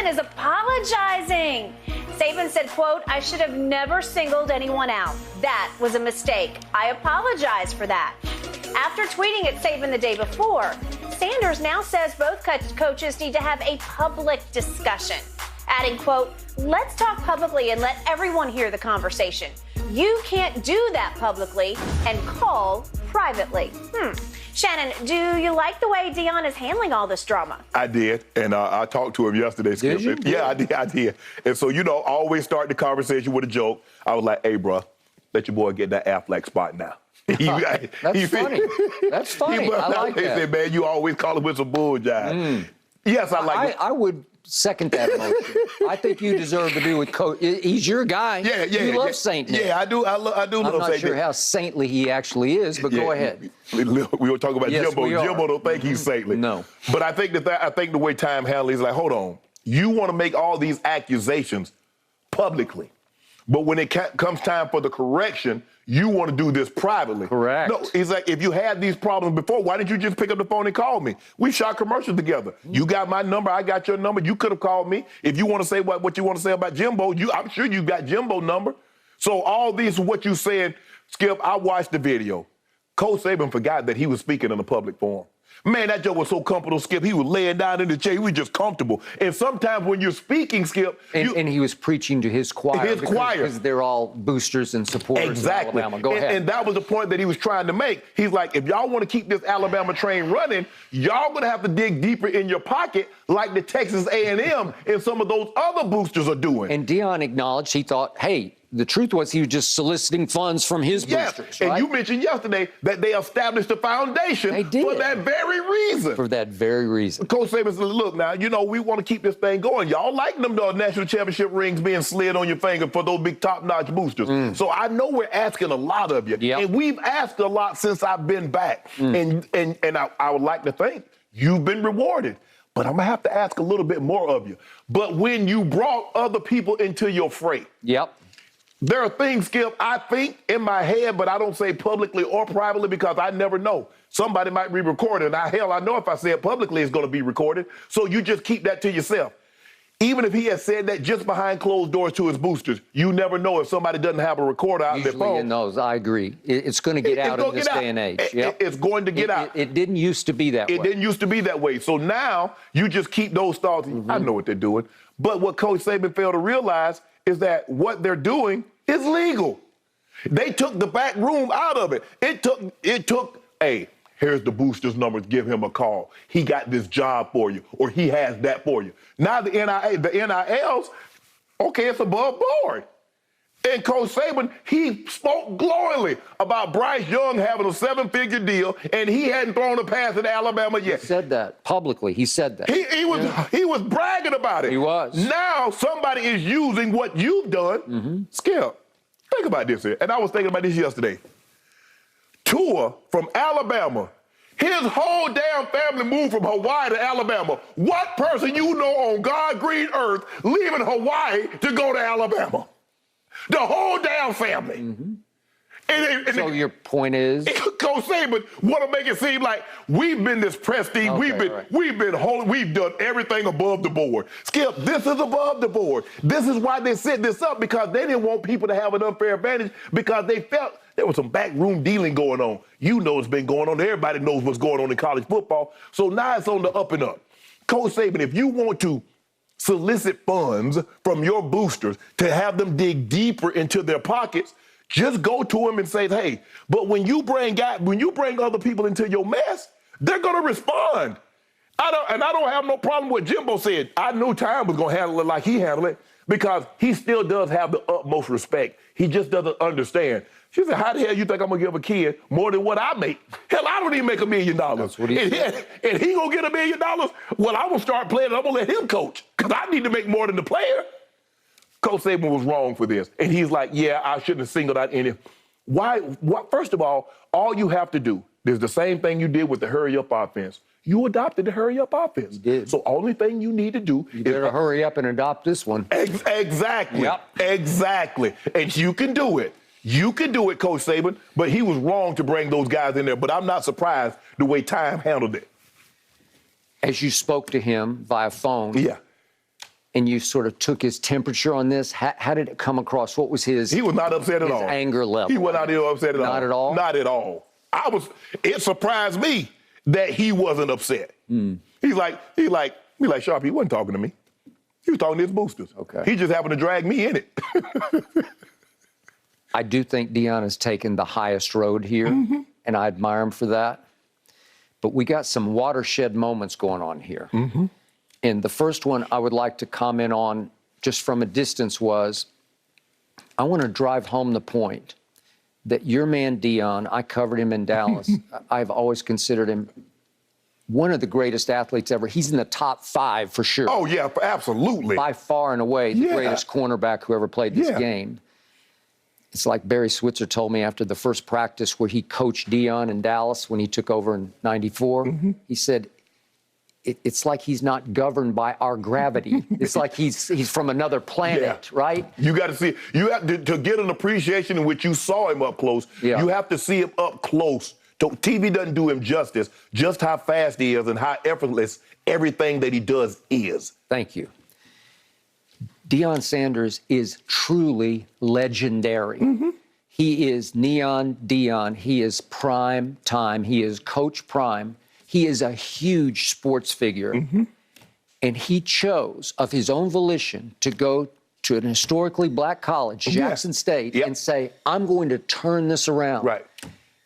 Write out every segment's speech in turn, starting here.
Saban is apologizing. Saban said, quote, "I should have never singled anyone out. That was a mistake. I apologize for that." After tweeting at Saban the day before, Sanders now says both coaches need to have a public discussion, adding, quote, "Let's talk publicly and let everyone hear the conversation. You can't do that publicly and call privately." Shannon, do you like the way Deion is handling all this drama? I did, and I talked to him yesterday. Did you? Yeah, I did. And so, always start the conversation with a joke. I was like, "Hey, bro, let your boy get that Affleck spot now." That's funny. That's funny. I like that. He said, "Man, you always call him with some bull jive." Yes, I like it. I would second that motion. I think you deserve to be with Coach. He's your guy. Yeah. You love Saint Nick. Yeah, I do. I do love Saint Nick. I'm not sure how saintly he actually is, but go ahead. We were talking about Yes, Jimbo. we are. Jimbo don't think he's saintly. No. But I think the way time handles is like, hold on. You want to make all these accusations publicly. But when it comes time for the correction, you want to do this privately. Correct. No, he's like, if you had these problems before, why didn't you just pick up the phone and call me? We shot commercials together. You got my number, I got your number. You could have called me. If you want to say what you want to say about Jimbo, I'm sure you got Jimbo's number. So all these, what you said, Skip, I watched the video. Coach Saban forgot that he was speaking in a public forum. Man, that joke was so comfortable, Skip. He was laying down in the chair. He was just comfortable. And sometimes when you're speaking, Skip... And he was preaching to his choir. Because they're all boosters and supporters exactly. of Alabama. Go ahead. And that was the point that he was trying to make. He's like, if y'all want to keep this Alabama train running, y'all going to have to dig deeper in your pocket like the Texas A&M and some of those other boosters are doing. And Deion acknowledged, he thought, hey, the truth was he was just soliciting funds from his boosters, right? And you mentioned yesterday that they established a foundation for that very reason. For that very reason. Coach Saban said, look, now, we want to keep this thing going. Y'all like them national championship rings being slid on your finger for those big top-notch boosters. So I know we're asking a lot of you. Yep. And we've asked a lot since I've been back. And I would like to think you've been rewarded. But I'm going to have to ask a little bit more of you. But when you brought other people into your fray. Yep. There are things, Skip, I think in my head, but I don't say publicly or privately because I never know. Somebody might be recorded. I know if I say it publicly, it's going to be recorded. So you just keep that to yourself. Even if he has said that just behind closed doors to his boosters, you never know if somebody doesn't have a recorder out their phone. Usually in those, I agree. It's going to get out in this day and age. It's going to get out. It didn't used to be that way. It didn't used to be that way. So now you just keep those thoughts. I know what they're doing. But what Coach Saban failed to realize is that what they're doing is legal. They took the back room out of it. It took, hey, here's the booster's numbers, give him a call. He got this job for you, or he has that for you. Now the NILs, okay, it's above board. And Coach Saban, he spoke glowingly about Bryce Young having a 7-figure deal, and he hadn't thrown a pass at Alabama yet. He said that publicly. He said that. He was bragging about it. He was. Now somebody is using what you've done. Skip, think about this here. And I was thinking about this yesterday. Tua from Alabama. His whole damn family moved from Hawaii to Alabama. What person you know on God's green earth leaving Hawaii to go to Alabama? The whole damn family. So your point is? Coach Saban want to make it seem like we've been this prestige. Okay, we've been holy. We've done everything above the board. Skip, this is above the board. This is why they set this up, because they didn't want people to have an unfair advantage, because they felt there was some backroom dealing going on. You know it's been going on. Everybody knows what's going on in college football. So now it's on the up and up. Coach Saban, if you want to solicit funds from your boosters to have them dig deeper into their pockets, just go to them and say, hey, but when you bring other people into your mess, they're going to respond. I don't have no problem with Jimbo said. I knew Time was going to handle it like he handled it, because he still does have the utmost respect. He just doesn't understand. She said, how the hell you think I'm going to give a kid more than what I make? Hell, I don't even make $1 million. That's what he said. And he going to get $1 million? Well, I'm going to start playing and I'm going to let him coach, because I need to make more than the player. Coach Saban was wrong for this. And he's like, yeah, I shouldn't have singled out any. Why? First of all you have to do is the same thing you did with the hurry-up offense. You adopted the hurry-up offense. You did. So only thing you need to do is better hurry up and adopt this one. Exactly. Yep. Exactly. And you can do it. You can do it, Coach Saban, but he was wrong to bring those guys in there. But I'm not surprised the way Time handled it. As you spoke to him via phone, and you sort of took his temperature on this, how did it come across? What was his? He was not upset at all. His anger level. He was not upset at all. Not at all? Not at all. It surprised me that he wasn't upset. He's like, Sharp, he wasn't talking to me. He was talking to his boosters. Okay. He just happened to drag me in it. I do think Deion has taken the highest road here, and I admire him for that. But we got some watershed moments going on here. And the first one I would like to comment on just from a distance was, I want to drive home the point that your man Deion, I covered him in Dallas. I've always considered him one of the greatest athletes ever. He's in the top 5 for sure. Oh, yeah, absolutely. By far and away, the greatest cornerback who ever played this game. It's like Barry Switzer told me after the first practice where he coached Deion in Dallas when he took over in '94. He said, it's like he's not governed by our gravity. It's like he's from another planet, right? You got to see, you have to get an appreciation in which you saw him up close. You have to see him up close. TV doesn't do him justice, just how fast he is and how effortless everything that he does is. Thank you. Deion Sanders is truly legendary. He is Neon Deion. He is prime time. He is Coach Prime. He is a huge sports figure. And he chose, of his own volition, to go to an historically black college, Jackson State, and say, I'm going to turn this around. Right.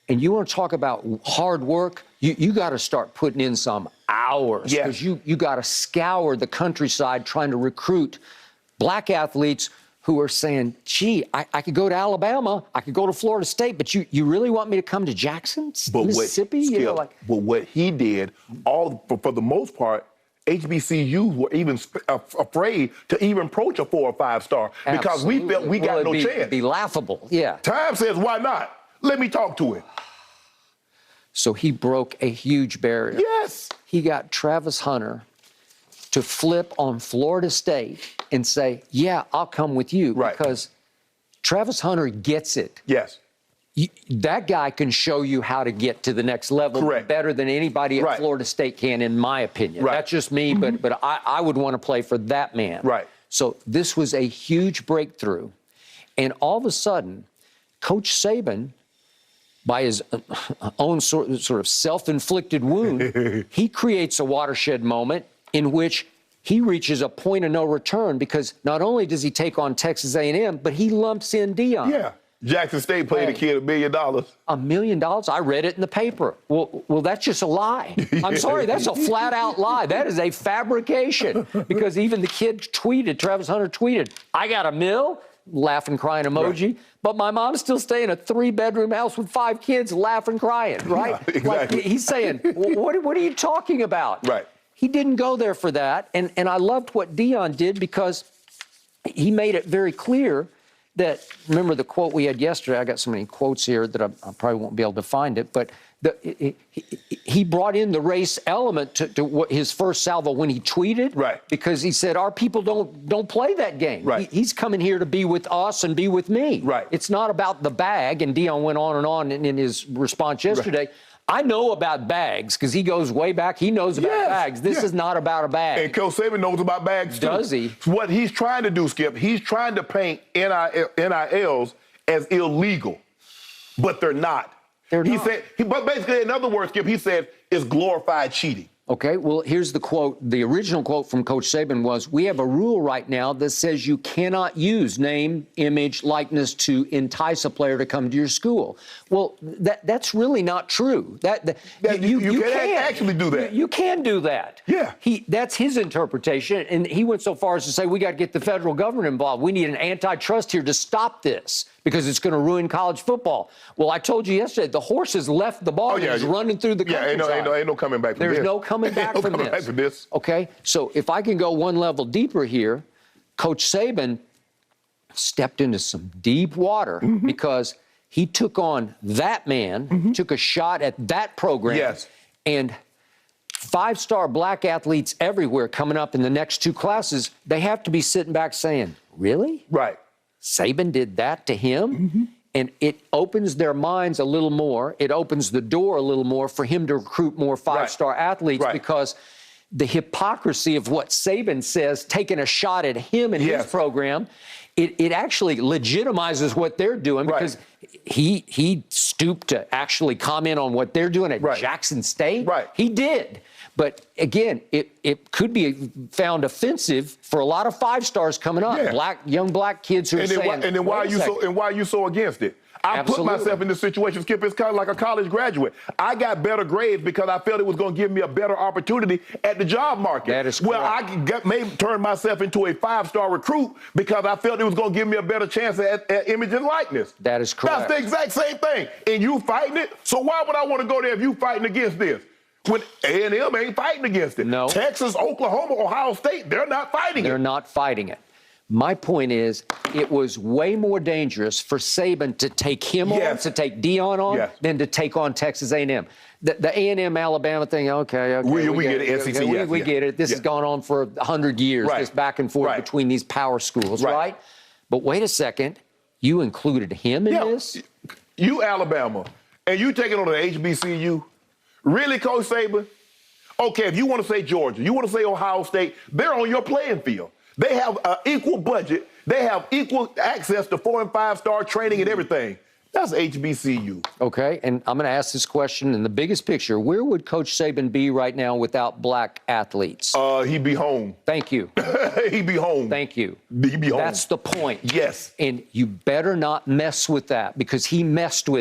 And you want to talk about hard work? You got to start putting in some hours. Because you got to scour the countryside trying to recruit black athletes who are saying, gee, I could go to Alabama, I could go to Florida State, but you really want me to come to Jackson, Mississippi? But what he did, for the most part, HBCUs were even afraid to even approach a 4 or 5 star because we felt we got no chance. It'd be laughable, Time says, why not? Let me talk to him. So he broke a huge barrier. Yes. He got Travis Hunter to flip on Florida State and say, yeah, I'll come with you. Right. Because Travis Hunter gets it. Yes. That guy can show you how to get to the next level better than anybody at Florida State can, in my opinion. That's just me, but I would want to play for that man. Right. So this was a huge breakthrough. And all of a sudden, Coach Saban, by his own sort of self-inflicted wound, he creates a watershed moment in which he reaches a point of no return because not only does he take on Texas A&M, but he lumps in Deion. Yeah. Jackson State paid a kid $1 million. $1 million? I read it in the paper. Well, that's just a lie. I'm sorry, that's a flat-out lie. That is a fabrication because even the kid tweeted, Travis Hunter tweeted, I got $1 million, laughing, crying emoji, but my mom's still staying in a 3-bedroom house with 5 kids, laughing, crying, right? Yeah, exactly. Like he's saying, what are you talking about? Right. He didn't go there for that, and I loved what Deion did because he made it very clear that, remember the quote we had yesterday, I got so many quotes here that I probably won't be able to find it, but he brought in the race element to what his first salvo when he tweeted. Right. Because he said, our people don't play that game. Right. He's coming here to be with us and be with me. Right. It's not about the bag, and Deion went on and on in his response yesterday. Right. I know about bags because he goes way back. He knows about bags. This is not about a bag. And Coach Saban knows about bags too. Does he? What he's trying to do, Skip, he's trying to paint NILs as illegal, but they're not. They're not. But basically, in other words, Skip, he said it's glorified cheating. Okay, well, here's the quote. The original quote from Coach Saban was, we have a rule right now that says you cannot use name, image, likeness to entice a player to come to your school. Well, that's really not true. You can't actually do that. You can do that. Yeah. That's his interpretation, and he went so far as to say, we got to get the federal government involved. We need an antitrust here to stop this because it's going to ruin college football. Well, I told you yesterday, the horse has left the barn and is running through the countryside. Ain't no coming back from this. There's no coming back from this. Okay, so if I can go one level deeper here, Coach Saban stepped into some deep water because he took on that man, took a shot at that program, and 5-star black athletes everywhere coming up in the next 2 classes, they have to be sitting back saying, really? Right. Saban did that to him? And it opens their minds a little more. It opens the door a little more for him to recruit more 5-star athletes because the hypocrisy of what Saban says, taking a shot at him and his program, it actually legitimizes what they're doing because he stooped to actually comment on what they're doing at Jackson State. He did. But again, it could be found offensive for a lot of 5-stars coming up, young black kids who are saying, and then why are you so against it? I put myself in this situation, Skip. It's kind of like a college graduate. I got better grades because I felt it was going to give me a better opportunity at the job market. That is correct. Well, I may turn myself into a 5-star recruit because I felt it was going to give me a better chance at image and likeness. That is correct. That's the exact same thing. And you fighting it? So why would I want to go there if you fighting against this? When A&M ain't fighting against it. No. Texas, Oklahoma, Ohio State, they're not fighting it. They're not fighting it. My point is, it was way more dangerous for Saban to take him on, to take Deion on, than to take on Texas A&M. The A&M Alabama thing, okay. We get it, SEC, we get it. This has gone on for 100 years, this back and forth between these power schools, right? But wait a second, you included him in this? You Alabama, and you taking on an HBCU? Really, Coach Saban? Okay, if you want to say Georgia, you want to say Ohio State, they're on your playing field. They have an equal budget. They have equal access to 4- and 5-star training and everything. That's HBCU. Okay, and I'm going to ask this question in the biggest picture. Where would Coach Saban be right now without black athletes? He'd be home. Thank you. He'd be home. Thank you. He'd be home. That's the point. Yes. And you better not mess with that because he messed with